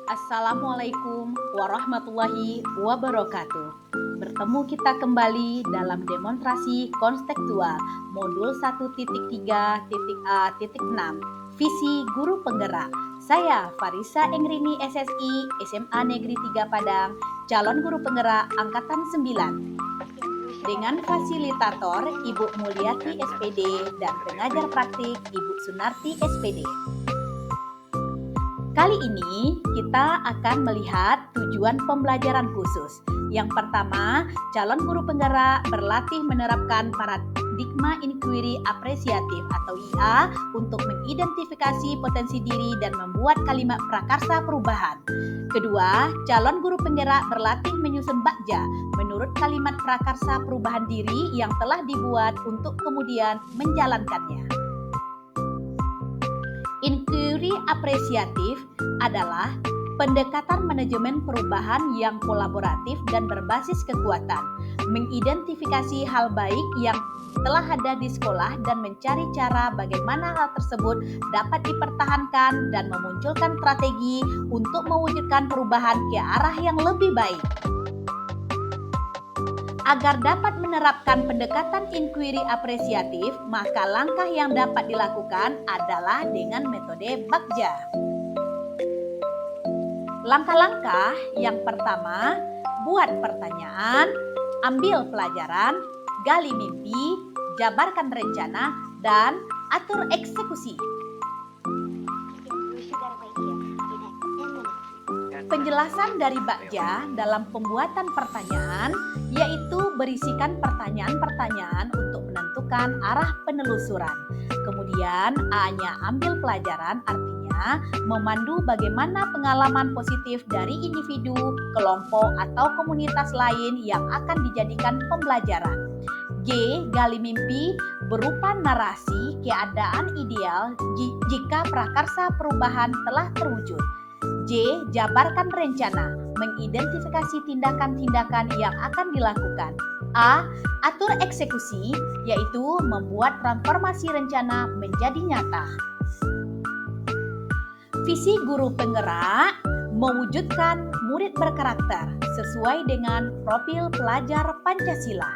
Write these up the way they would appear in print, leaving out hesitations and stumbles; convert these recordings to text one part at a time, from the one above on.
Assalamualaikum warahmatullahi wabarakatuh. Bertemu kita kembali dalam demonstrasi konstekstual modul 1.3.A.6 Visi Guru Penggerak. Saya Farisa Engrini SSI SMA Negeri 3 Padang, calon guru penggerak angkatan 9. Dengan fasilitator Ibu Mulyati SPD dan pengajar praktik Ibu Sunarti SPD. Kali ini kita akan melihat tujuan pembelajaran khusus. Yang pertama, calon guru penggerak berlatih menerapkan paradigma inquiry apresiatif atau IA untuk mengidentifikasi potensi diri dan membuat kalimat prakarsa perubahan. Kedua, calon guru penggerak berlatih menyusun bakja menurut kalimat prakarsa perubahan diri yang telah dibuat untuk kemudian menjalankannya. Inquiry apresiatif adalah pendekatan manajemen perubahan yang kolaboratif dan berbasis kekuatan, mengidentifikasi hal baik yang telah ada di sekolah dan mencari cara bagaimana hal tersebut dapat dipertahankan dan memunculkan strategi untuk mewujudkan perubahan ke arah yang lebih baik. Agar dapat menerapkan pendekatan inquiry apresiatif, maka langkah yang dapat dilakukan adalah dengan metode bakja. Langkah-langkah yang pertama, buat pertanyaan, ambil pelajaran, gali mimpi, jabarkan rencana, dan atur eksekusi. Penjelasan dari bakja dalam pembuatan pertanyaan yaitu berisikan pertanyaan-pertanyaan untuk menentukan arah penelusuran. Kemudian A-nya ambil pelajaran, artinya memandu bagaimana pengalaman positif dari individu, kelompok, atau komunitas lain yang akan dijadikan pembelajaran. G. Gali mimpi berupa narasi keadaan ideal jika prakarsa perubahan telah terwujud. J. Jabarkan rencana, mengidentifikasi tindakan-tindakan yang akan dilakukan. A. Atur eksekusi, yaitu membuat transformasi rencana menjadi nyata. Visi guru penggerak mewujudkan murid berkarakter sesuai dengan profil pelajar Pancasila.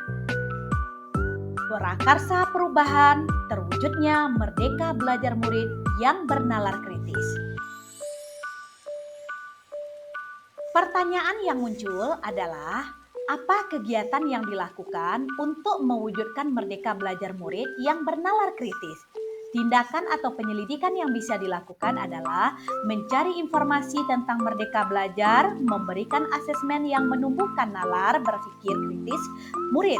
Prakarsa perubahan terwujudnya merdeka belajar murid yang bernalar kritis. Pertanyaan yang muncul adalah, apa kegiatan yang dilakukan untuk mewujudkan merdeka belajar murid yang bernalar kritis? Tindakan atau penyelidikan yang bisa dilakukan adalah mencari informasi tentang merdeka belajar, memberikan asesmen yang menumbuhkan nalar berpikir kritis murid,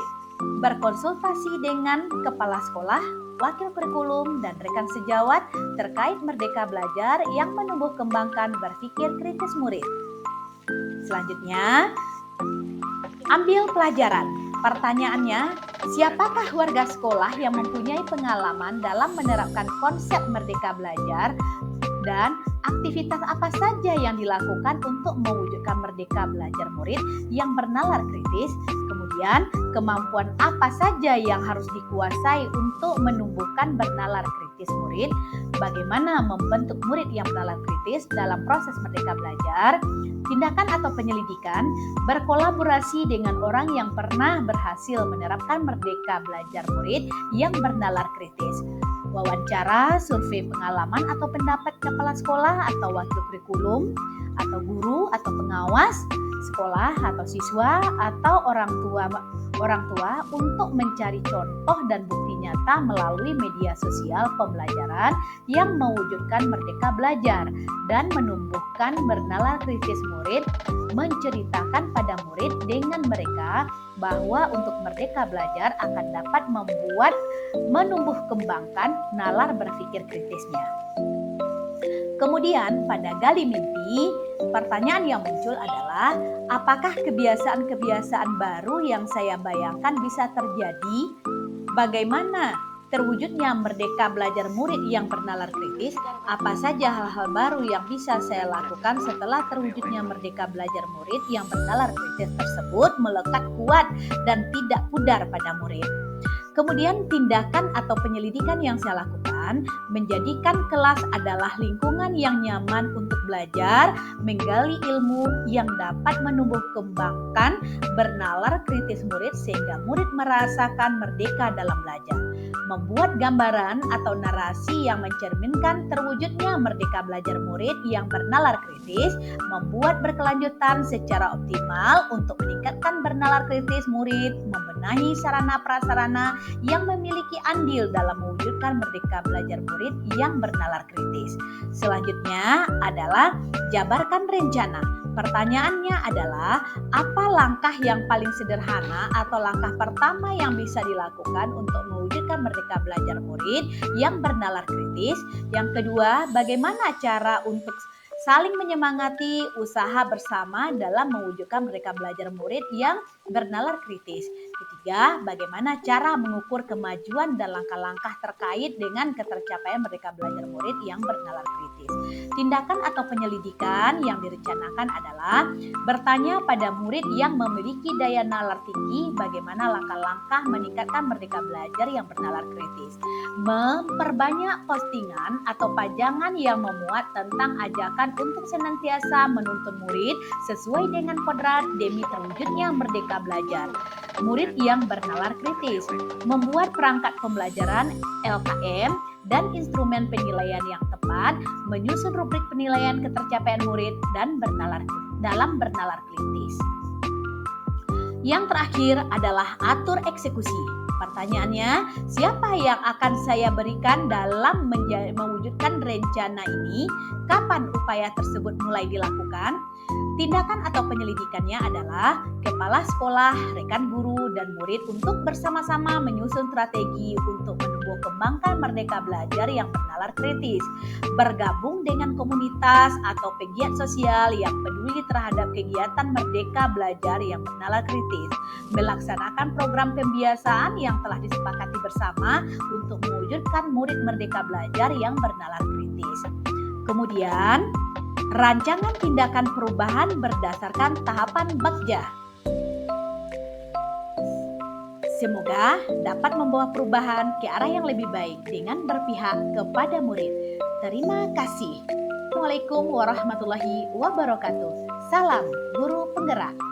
berkonsultasi dengan kepala sekolah, wakil kurikulum, dan rekan sejawat terkait merdeka belajar yang menumbuh kembangkan berpikir kritis murid. Selanjutnya, ambil pelajaran. Pertanyaannya, siapakah warga sekolah yang mempunyai pengalaman dalam menerapkan konsep merdeka belajar dan aktivitas apa saja yang dilakukan untuk mewujudkan merdeka belajar murid yang bernalar kritis? Kemudian, kemampuan apa saja yang harus dikuasai untuk menumbuhkan bernalar kritis murid? Bagaimana membentuk murid yang bernalar kritis dalam proses merdeka belajar? Tindakan atau penyelidikan, berkolaborasi dengan orang yang pernah berhasil menerapkan merdeka belajar murid yang bernalar kritis. Wawancara, survei pengalaman atau pendapat kepala sekolah atau wakil kurikulum, atau guru atau pengawas sekolah atau siswa atau orang tua untuk mencari contoh dan bukti nyata melalui media sosial pembelajaran yang mewujudkan merdeka belajar dan menumbuhkan bernalar kritis murid, menceritakan pada murid dengan mereka bahwa untuk merdeka belajar akan dapat menumbuh kembangkan nalar berpikir kritisnya. Kemudian pada gali mimpi, pertanyaan yang muncul adalah, apakah kebiasaan-kebiasaan baru yang saya bayangkan bisa terjadi? Bagaimana terwujudnya merdeka belajar murid yang bernalar kritis? Apa saja hal-hal baru yang bisa saya lakukan setelah terwujudnya merdeka belajar murid yang bernalar kritis tersebut melekat kuat dan tidak pudar pada murid? Kemudian tindakan atau penyelidikan yang saya lakukan pembelajaran, menjadikan kelas adalah lingkungan yang nyaman untuk belajar, menggali ilmu yang dapat menumbuh kembangkan bernalar kritis murid sehingga murid merasakan merdeka dalam belajar. Membuat gambaran atau narasi yang mencerminkan terwujudnya merdeka belajar murid yang bernalar kritis, membuat berkelanjutan secara optimal untuk meningkatkan bernalar kritis murid, membenahi sarana prasarana yang memiliki andil dalam mewujudkan merdeka belajar murid yang bernalar kritis. Selanjutnya adalah jabarkan rencana. Pertanyaannya adalah, apa langkah yang paling sederhana atau langkah pertama yang bisa dilakukan untuk mewujudkan merdeka belajar murid yang bernalar kritis? Yang kedua, bagaimana cara untuk saling menyemangati usaha bersama dalam mewujudkan merdeka belajar murid yang bernalar kritis? Ketiga, bagaimana cara mengukur kemajuan dan langkah-langkah terkait dengan ketercapaian merdeka belajar murid yang bernalar kritis? Tindakan atau penyelidikan yang direncanakan adalah bertanya pada murid yang memiliki daya nalar tinggi bagaimana langkah-langkah meningkatkan merdeka belajar yang bernalar kritis. Memperbanyak postingan atau pajangan yang memuat tentang ajakan untuk senantiasa menuntun murid sesuai dengan kodrat demi terwujudnya merdeka belajar murid yang bernalar kritis. Membuat perangkat pembelajaran LKM dan instrumen penilaian yang tepat, menyusun rubrik penilaian ketercapaian murid dan bernalar kritis. Yang terakhir adalah atur eksekusi. Pertanyaannya, siapa yang akan saya berikan dalam mewujudkan rencana ini? Kapan upaya tersebut mulai dilakukan? Tindakan atau penyelidikannya adalah kepala sekolah, rekan guru, dan murid untuk bersama-sama menyusun strategi untuk menumbuh kembangkan merdeka belajar yang bernalar kritis. Bergabung dengan komunitas atau pegiat sosial yang peduli terhadap kegiatan merdeka belajar yang bernalar kritis. Melaksanakan program pembiasaan yang telah disepakati bersama untuk mewujudkan murid merdeka belajar yang bernalar kritis. Kemudian, rancangan tindakan perubahan berdasarkan tahapan Bagja. Semoga dapat membawa perubahan ke arah yang lebih baik dengan berpihak kepada murid. Terima kasih. Assalamualaikum warahmatullahi wabarakatuh. Salam Guru Penggerak.